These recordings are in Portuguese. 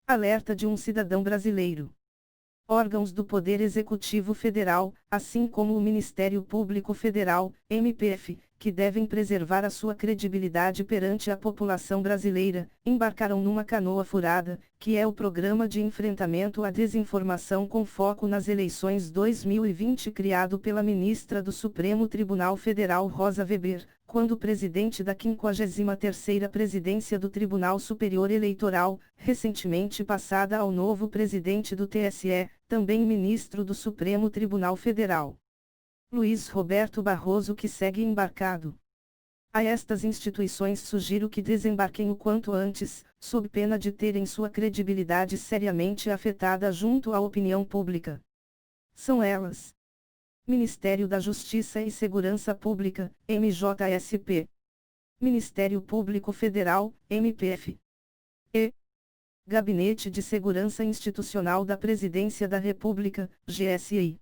Alerta de um cidadão brasileiro. Órgãos do Poder Executivo Federal, assim como o Ministério Público Federal, MPF, que devem preservar a sua credibilidade perante a população brasileira, embarcaram numa canoa furada, que é o Programa de Enfrentamento à Desinformação com Foco nas Eleições 2020 criado pela ministra do Supremo Tribunal Federal Rosa Weber, quando presidente da 53ª Presidência do Tribunal Superior Eleitoral, recentemente passada ao novo presidente do TSE, também ministro do Supremo Tribunal Federal. Luiz Roberto Barroso, que segue embarcado. A estas instituições sugiro que desembarquem o quanto antes, sob pena de terem sua credibilidade seriamente afetada junto à opinião pública. São elas: Ministério da Justiça e Segurança Pública, MJSP. Ministério Público Federal, MPF. E Gabinete de Segurança Institucional da Presidência da República, GSI.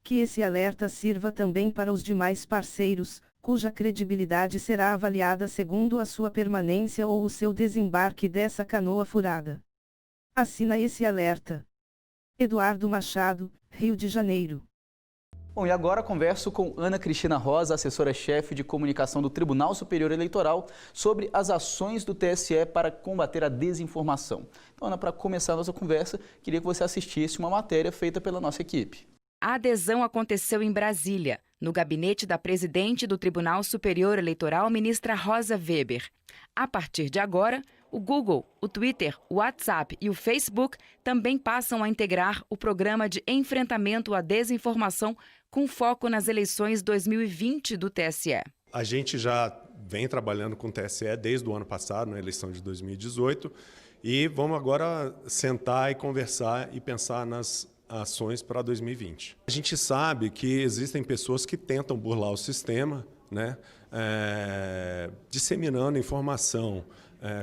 Que esse alerta sirva também para os demais parceiros, cuja credibilidade será avaliada segundo a sua permanência ou o seu desembarque dessa canoa furada. Assina esse alerta. Eduardo Machado, Rio de Janeiro. Bom, e agora converso com Ana Cristina Rosa, assessora-chefe de comunicação do Tribunal Superior Eleitoral, sobre as ações do TSE para combater a desinformação. Então, Ana, para começar a nossa conversa, queria que você assistisse uma matéria feita pela nossa equipe. A adesão aconteceu em Brasília, no gabinete da presidente do Tribunal Superior Eleitoral, ministra Rosa Weber. A partir de agora, o Google, o Twitter, o WhatsApp e o Facebook também passam a integrar o programa de enfrentamento à desinformação com foco nas eleições 2020 do TSE. A gente já vem trabalhando com o TSE desde o ano passado, na eleição de 2018, e vamos agora sentar e conversar e pensar nas ações para 2020. A gente sabe que existem pessoas que tentam burlar o sistema, né, disseminando informação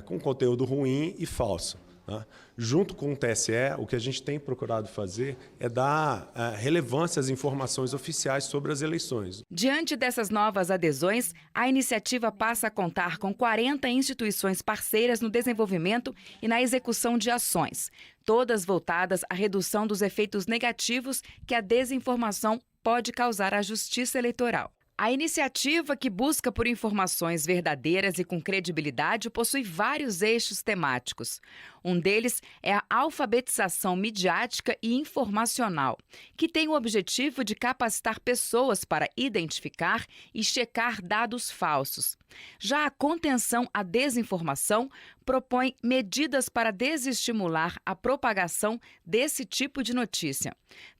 com conteúdo ruim e falso. Né? Junto com o TSE, o que a gente tem procurado fazer é dar relevância às informações oficiais sobre as eleições. Diante dessas novas adesões, a iniciativa passa a contar com 40 instituições parceiras no desenvolvimento e na execução de ações, todas voltadas à redução dos efeitos negativos que a desinformação pode causar à justiça eleitoral. A iniciativa, que busca por informações verdadeiras e com credibilidade, possui vários eixos temáticos. Um deles é a alfabetização midiática e informacional, que tem o objetivo de capacitar pessoas para identificar e checar dados falsos. Já a contenção à desinformação propõe medidas para desestimular a propagação desse tipo de notícia.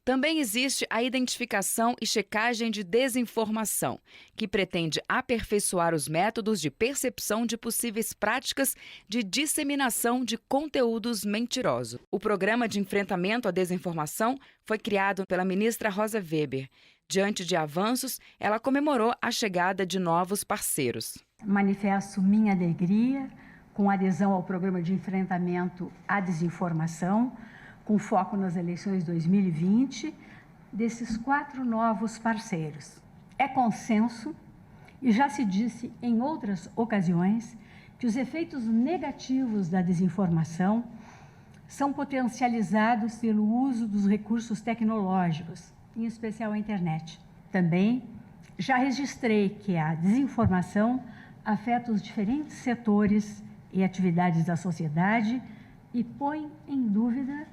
Também existe a identificação e checagem de desinformação, que pretende aperfeiçoar os métodos de percepção de possíveis práticas de disseminação de conteúdos mentirosos. O programa de enfrentamento à desinformação foi criado pela ministra Rosa Weber. Diante de avanços, ela comemorou a chegada de novos parceiros. Manifesto minha alegria com a adesão ao programa de enfrentamento à desinformação, com foco nas eleições 2020, desses 4 novos parceiros. É consenso, e já se disse em outras ocasiões, que os efeitos negativos da desinformação são potencializados pelo uso dos recursos tecnológicos, em especial a internet. Também já registrei que a desinformação afeta os diferentes setores e atividades da sociedade e põe em dúvida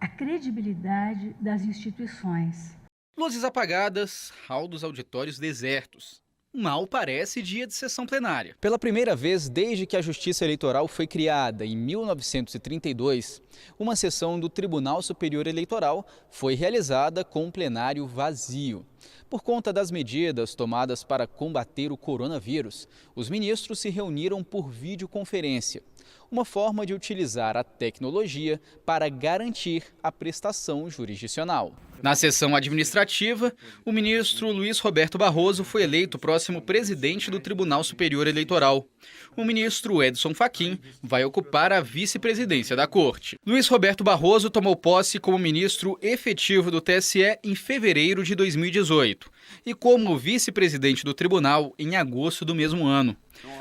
a credibilidade das instituições. Luzes apagadas, hall dos auditórios desertos. Mal parece dia de sessão plenária. Pela primeira vez desde que a Justiça Eleitoral foi criada em 1932, uma sessão do Tribunal Superior Eleitoral foi realizada com um plenário vazio. Por conta das medidas tomadas para combater o coronavírus, os ministros se reuniram por videoconferência, uma forma de utilizar a tecnologia para garantir a prestação jurisdicional. Na sessão administrativa, o ministro Luiz Roberto Barroso foi eleito próximo presidente do Tribunal Superior Eleitoral. O ministro Edson Fachin vai ocupar a vice-presidência da Corte. Luiz Roberto Barroso tomou posse como ministro efetivo do TSE em fevereiro de 2018 e como vice-presidente do tribunal em agosto do mesmo ano.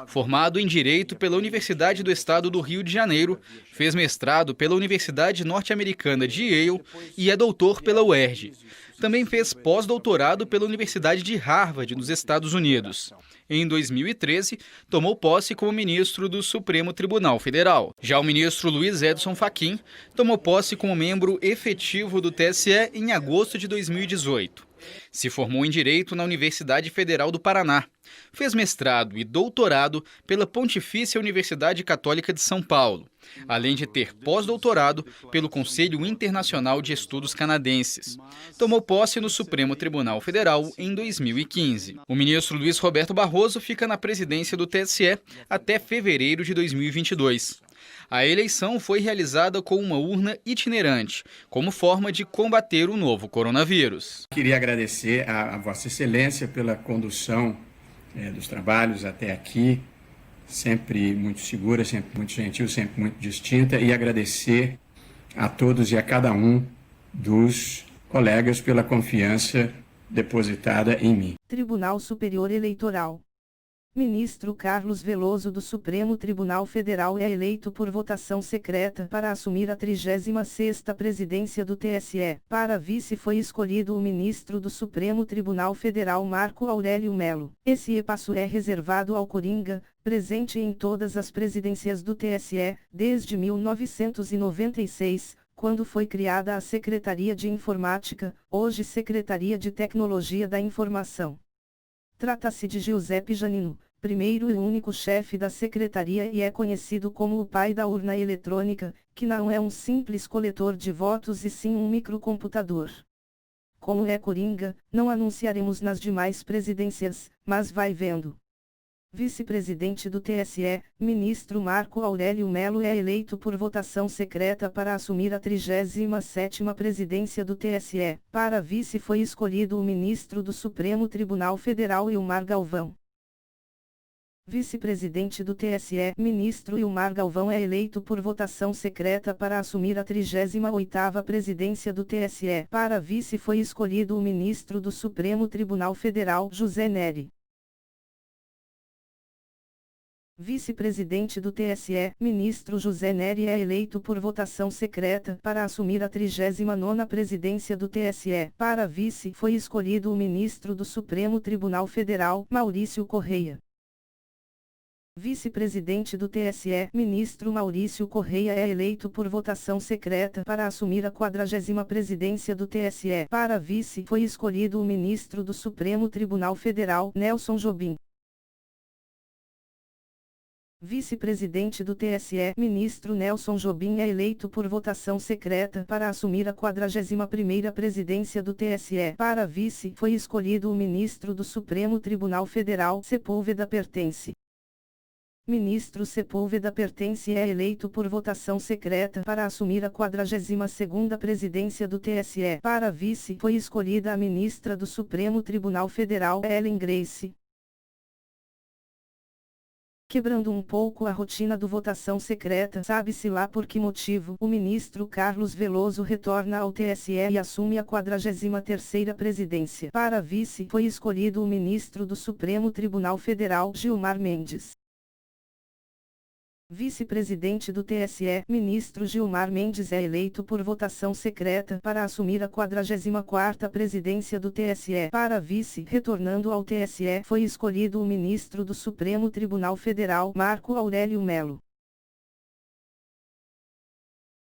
Formado em Direito pela Universidade do Estado do Rio de Janeiro, fez mestrado pela Universidade Norte-Americana de Yale e é doutor pela UERJ. Também fez pós-doutorado pela Universidade de Harvard, nos Estados Unidos. Em 2013, tomou posse como ministro do Supremo Tribunal Federal. Já o ministro Luiz Edson Fachin tomou posse como membro efetivo do TSE em agosto de 2018. Se formou em Direito na Universidade Federal do Paraná. Fez mestrado e doutorado pela Pontifícia Universidade Católica de São Paulo, além de ter pós-doutorado pelo Conselho Internacional de Estudos Canadenses. Tomou posse no Supremo Tribunal Federal em 2015. O ministro Luiz Roberto Barroso fica na presidência do TSE até fevereiro de 2022. A eleição foi realizada com uma urna itinerante, como forma de combater o novo coronavírus. Queria agradecer a Vossa Excelência pela condução dos trabalhos até aqui, sempre muito segura, sempre muito gentil, sempre muito distinta, e agradecer a todos e a cada um dos colegas pela confiança depositada em mim. Tribunal Superior Eleitoral. Ministro Carlos Veloso do Supremo Tribunal Federal é eleito por votação secreta para assumir a 36ª presidência do TSE. Para vice foi escolhido o ministro do Supremo Tribunal Federal Marco Aurélio Melo. Esse passo é reservado ao Coringa, presente em todas as presidências do TSE, desde 1996, quando foi criada a Secretaria de Informática, hoje Secretaria de Tecnologia da Informação. Trata-se de Giuseppe Janino, primeiro e único chefe da secretaria e é conhecido como o pai da urna eletrônica, que não é um simples coletor de votos e sim um microcomputador. Como é Coringa, não anunciaremos nas demais presidências, mas vai vendo. Vice-presidente do TSE, ministro Marco Aurélio Melo é eleito por votação secreta para assumir a 37ª presidência do TSE. Para vice foi escolhido o ministro do Supremo Tribunal Federal Ilmar Galvão. Vice-presidente do TSE, ministro Ilmar Galvão é eleito por votação secreta para assumir a 38ª presidência do TSE. Para vice foi escolhido o ministro do Supremo Tribunal Federal José Nery. Vice-presidente do TSE, ministro José Nery é eleito por votação secreta para assumir a 39ª presidência do TSE. Para vice foi escolhido o ministro do Supremo Tribunal Federal, Maurício Correia. Vice-presidente do TSE, ministro Maurício Correia é eleito por votação secreta para assumir a 40ª presidência do TSE. Para vice foi escolhido o ministro do Supremo Tribunal Federal, Nelson Jobim. Vice-presidente do TSE, ministro Nelson Jobim é eleito por votação secreta para assumir a 41ª presidência do TSE. Para vice foi escolhido o ministro do Supremo Tribunal Federal, Sepúlveda Pertence. Ministro Sepúlveda Pertence é eleito por votação secreta para assumir a 42ª presidência do TSE. Para vice foi escolhida a ministra do Supremo Tribunal Federal, Ellen Grace. Quebrando um pouco a rotina do votação secreta, sabe-se lá por que motivo, o ministro Carlos Veloso retorna ao TSE e assume a 43ª presidência. Para vice foi escolhido o ministro do Supremo Tribunal Federal, Gilmar Mendes. Vice-presidente do TSE, ministro Gilmar Mendes é eleito por votação secreta para assumir a 44ª presidência do TSE. Para vice, retornando ao TSE, foi escolhido o ministro do Supremo Tribunal Federal, Marco Aurélio Melo.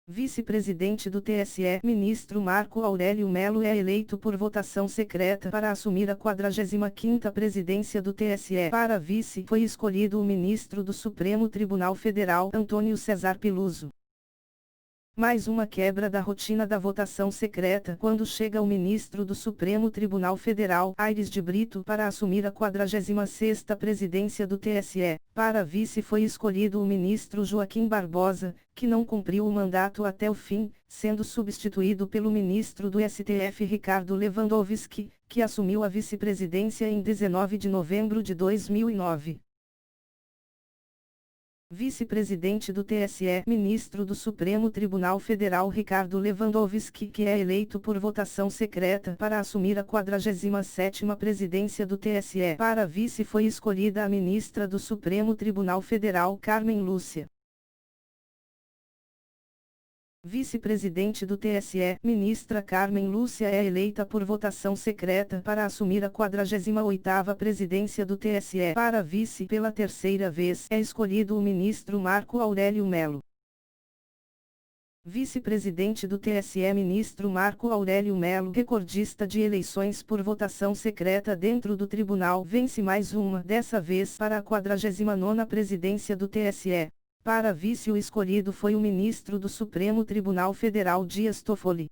Vice-presidente do TSE, ministro Marco Aurélio Melo é eleito por votação secreta para assumir a 45ª presidência do TSE. Para vice, foi escolhido o ministro do Supremo Tribunal Federal, Antônio César Peluso. Mais uma quebra da rotina da votação secreta quando chega o ministro do Supremo Tribunal Federal, Aires de Brito, para assumir a 46ª presidência do TSE. Para vice foi escolhido o ministro Joaquim Barbosa, que não cumpriu o mandato até o fim, sendo substituído pelo ministro do STF Ricardo Lewandowski, que assumiu a vice-presidência em 19 de novembro de 2009. Vice-presidente do TSE, ministro do Supremo Tribunal Federal Ricardo Lewandowski, que é eleito por votação secreta para assumir a 47ª presidência do TSE. Para vice foi escolhida a ministra do Supremo Tribunal Federal, Carmen Lúcia. Vice-presidente do TSE, ministra Carmen Lúcia é eleita por votação secreta para assumir a 48ª presidência do TSE. Para vice pela terceira vez é escolhido o ministro Marco Aurélio Mello. Vice-presidente do TSE, ministro Marco Aurélio Mello, recordista de eleições por votação secreta dentro do tribunal, vence mais uma, dessa vez para a 49ª presidência do TSE. Para vice o escolhido foi o ministro do Supremo Tribunal Federal Dias Toffoli.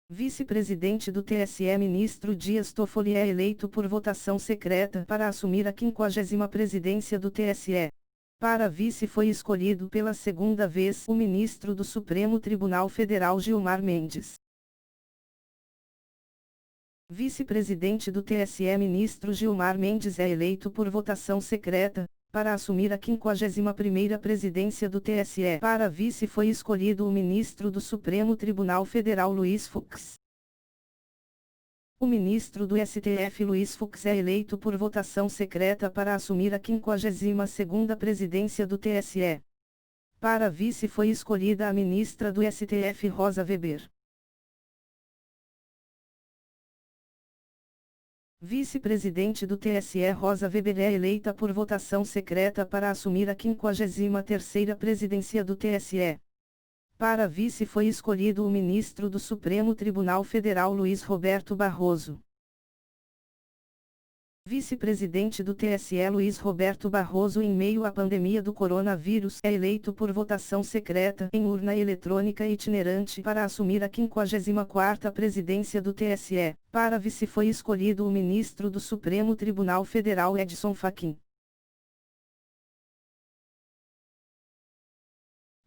Vice-presidente do TSE, ministro Dias Toffoli é eleito por votação secreta para assumir a 50ª presidência do TSE. Para vice foi escolhido pela segunda vez o ministro do Supremo Tribunal Federal Gilmar Mendes. Vice-presidente do TSE, ministro Gilmar Mendes é eleito por votação secreta, para assumir a 51ª presidência do TSE. Para vice foi escolhido o ministro do Supremo Tribunal Federal Luiz Fux. O ministro do STF Luiz Fux é eleito por votação secreta para assumir a 52ª presidência do TSE. Para vice foi escolhida a ministra do STF Rosa Weber. Vice-presidente do TSE Rosa Weber é eleita por votação secreta para assumir a 53ª presidência do TSE. Para vice foi escolhido o ministro do Supremo Tribunal Federal Luiz Roberto Barroso. Vice-presidente do TSE Luiz Roberto Barroso, em meio à pandemia do coronavírus, é eleito por votação secreta em urna eletrônica itinerante para assumir a 54ª presidência do TSE. Para vice foi escolhido o ministro do Supremo Tribunal Federal Edson Fachin.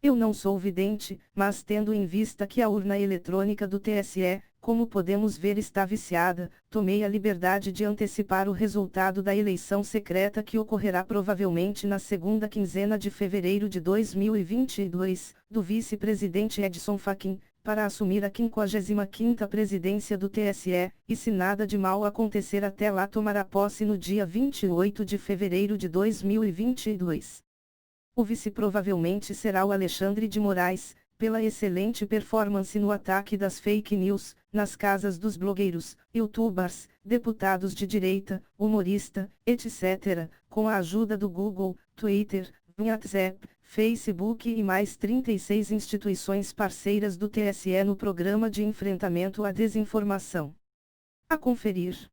Eu não sou vidente, mas tendo em vista que a urna eletrônica do TSE, como podemos ver, está viciada, tomei a liberdade de antecipar o resultado da eleição secreta que ocorrerá provavelmente na segunda quinzena de fevereiro de 2022, do vice-presidente Edson Fachin, para assumir a 55ª presidência do TSE, e se nada de mal acontecer até lá tomará posse no dia 28 de fevereiro de 2022. O vice provavelmente será o Alexandre de Moraes, pela excelente performance no ataque das fake news, nas casas dos blogueiros, youtubers, deputados de direita, humorista, etc., com a ajuda do Google, Twitter, WhatsApp, Facebook e mais 36 instituições parceiras do TSE no Programa de Enfrentamento à Desinformação. A conferir.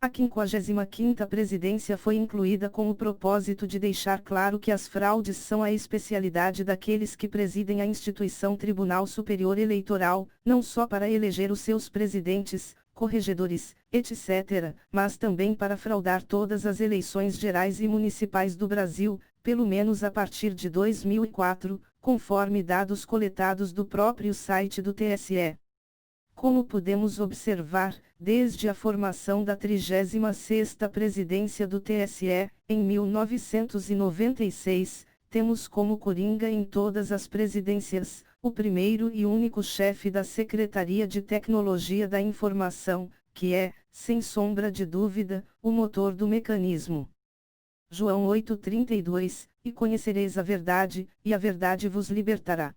A 55ª presidência foi incluída com o propósito de deixar claro que as fraudes são a especialidade daqueles que presidem a instituição Tribunal Superior Eleitoral, não só para eleger os seus presidentes, corregedores, etc., mas também para fraudar todas as eleições gerais e municipais do Brasil, pelo menos a partir de 2004, conforme dados coletados do próprio site do TSE. Como podemos observar, desde a formação da 36ª presidência do TSE, em 1996, temos como coringa em todas as presidências, o primeiro e único chefe da Secretaria de Tecnologia da Informação, que é, sem sombra de dúvida, o motor do mecanismo. João 8,32, e conhecereis a verdade, e a verdade vos libertará.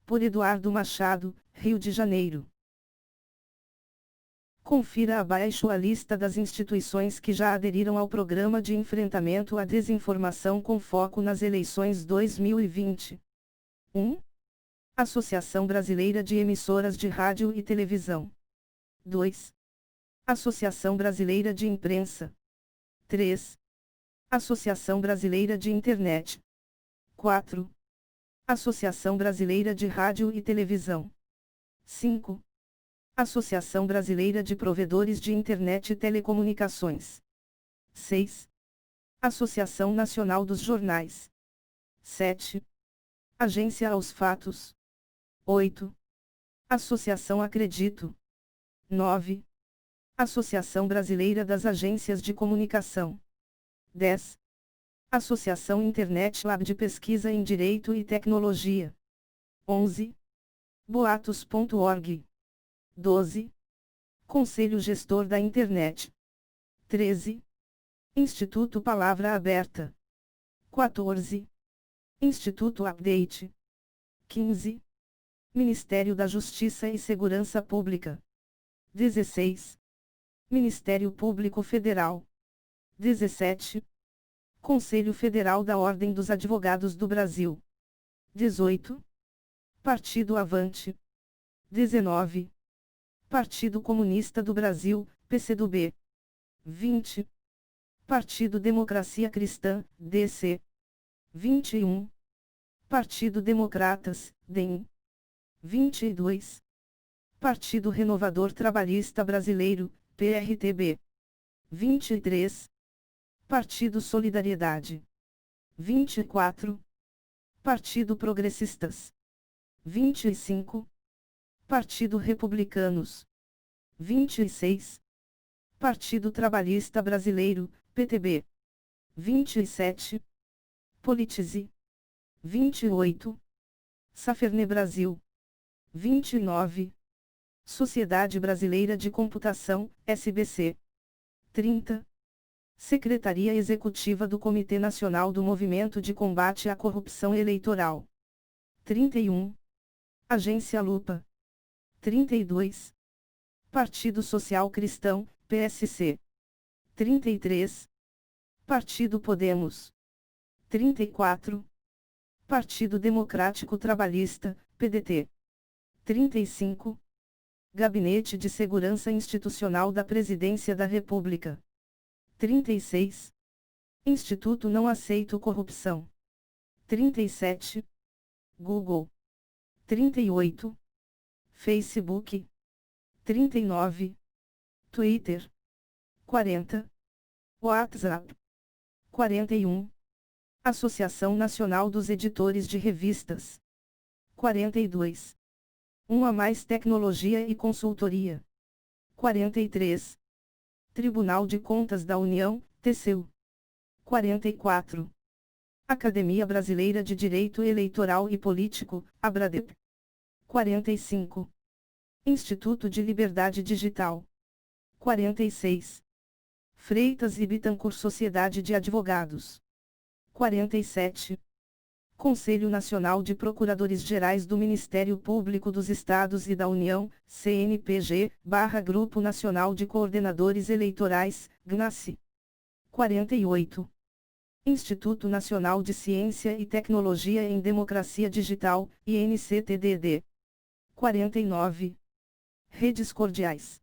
Por Eduardo Machado, Rio de Janeiro. Confira abaixo a lista das instituições que já aderiram ao Programa de Enfrentamento à Desinformação com foco nas eleições 2020. 1. Associação Brasileira de Emissoras de Rádio e Televisão. 2. Associação Brasileira de Imprensa. 3. Associação Brasileira de Internet. 4. Associação Brasileira de Rádio e Televisão. 5. Associação Brasileira de Provedores de Internet e Telecomunicações. 6. Associação Nacional dos Jornais. 7. Agência aos Fatos. 8. Associação Acredito. 9. Associação Brasileira das Agências de Comunicação. 10. Associação Internet Lab de Pesquisa em Direito e Tecnologia. 11. Boatos.org. 12. Conselho Gestor da Internet. 13. Instituto Palavra Aberta. 14. Instituto Update. 15. Ministério da Justiça e Segurança Pública. 16. Ministério Público Federal. 17. Conselho Federal da Ordem dos Advogados do Brasil. 18. Partido Avante. 19. Partido Comunista do Brasil, PCdoB. 20. Partido Democracia Cristã, DC. 21. Partido Democratas, DEM. 22. Partido Renovador Trabalhista Brasileiro, PRTB. 23. Partido Solidariedade. 24. Partido Progressistas. 25. Partido Republicanos. 26. Partido Trabalhista Brasileiro, PTB. 27. Politize. 28. Saferne Brasil. 29. Sociedade Brasileira de Computação, SBC. 30. Secretaria Executiva do Comitê Nacional do Movimento de Combate à Corrupção Eleitoral. 31. Agência Lupa. 32. Partido Social Cristão, PSC. 33. Partido Podemos. 34. Partido Democrático Trabalhista, PDT. 35. Gabinete de Segurança Institucional da Presidência da República. 36. Instituto Não Aceito Corrupção. 37. Google. 38. Facebook. 39. Twitter. 40. WhatsApp. 41. Associação Nacional dos Editores de Revistas. 42. A Mais Tecnologia e Consultoria. 43. Tribunal de Contas da União, TCU. 44. Academia Brasileira de Direito Eleitoral e Político, ABRADEP. 45. Instituto de Liberdade Digital. 46. Freitas e Bittencourt Sociedade de Advogados. 47. Conselho Nacional de Procuradores-Gerais do Ministério Público dos Estados e da União, CNPG, Grupo Nacional de Coordenadores Eleitorais, GNACE. 48. Instituto Nacional de Ciência e Tecnologia em Democracia Digital, INCTDD. 49. Redes Cordiais.